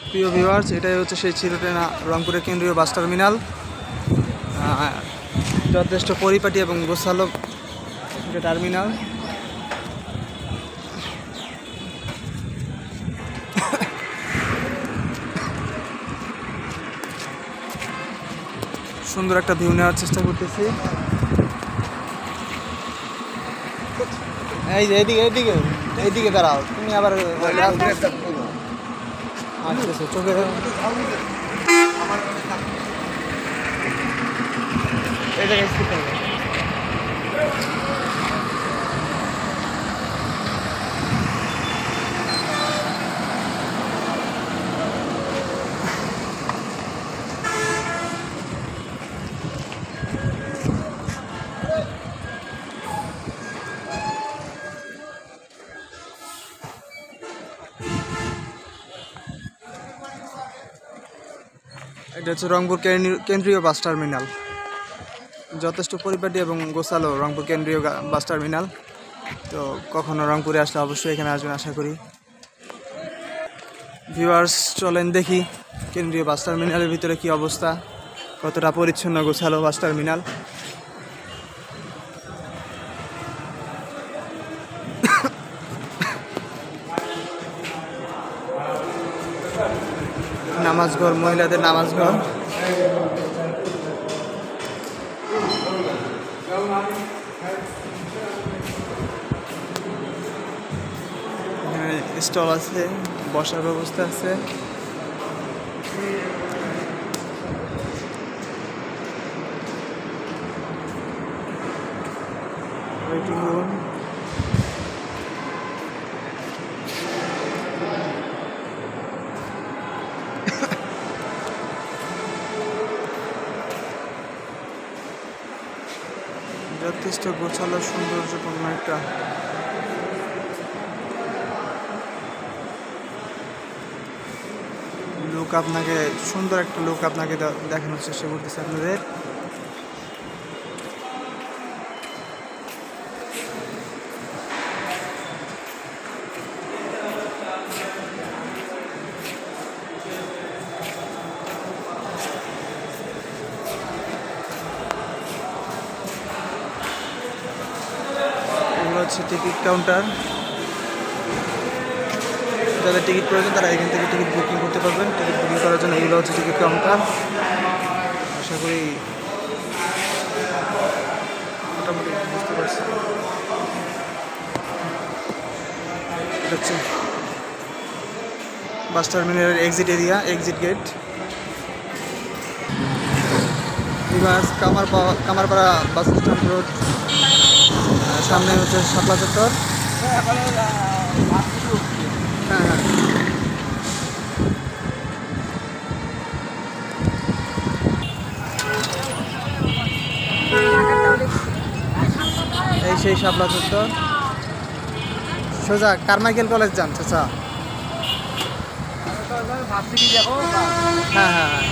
প্রিয় ভিউয়ার্স, এটাই হচ্ছে সেই চিরটেনা রংপুরের কেন্দ্রীয় বাস টার্মিনাল। যথেষ্ট পরিপাটি এবং গোছালো এটা টার্মিনাল। সুন্দর একটা ভিউ নেওয়ার চেষ্টা করতেছি। এই যে এইদিকে এইদিকে এইদিকে দাঁড়াও, তুমি আবার চোখে এই জায়গায় স্থির থাকবে। এটা হচ্ছে রংপুর কেন্দ্রীয় বাস টার্মিনাল। যথেষ্ট পরিপাটি এবং গোছালো রংপুর কেন্দ্রীয় বাস টার্মিনাল। তো কখনো রংপুরে আসলে অবশ্যই এখানে আসবেন আশা করি। ভিউয়ার্স, চলেন দেখি কেন্দ্রীয় বাস টার্মিনালের ভিতরে কি অবস্থা, কতটা পরিচ্ছন্ন গোছালো বাস টার্মিনাল। নামাজ ঘর, মহিলাদের নামাজ ঘর। এখানে স্টল আছে, বসার ব্যবস্থা আছে। Waiting room. যথেষ্ট গোছালো সৌন্দর্যপূর্ণ একটা লুক, আপনাকে সুন্দর একটা লুক আপনাকে দেখানোর চেষ্টা করতেছি আপনাদের। এগুলো হচ্ছে টিকিট কাউন্টার। যাদের টিকিট প্রয়োজন তারা এখান থেকে টিকিট বুকিং করতে পারবেন। টিকিট বুকিং করার জন্য এগুলো হচ্ছে টিকিট কাউন্টার। আশা করি মোটামুটি বুঝতে পারছি। এটা হচ্ছে বাস টার্মিনালের exit area, exit gate. Kamarpara bus stand road, সামনে হচ্ছে শাপলা চত্বর। হ্যাঁ হ্যাঁ, এই সেই শাপলা চত্বর। সোজা কারমাইকেল কলেজ যান চাচা। হ্যাঁ হ্যাঁ হ্যাঁ,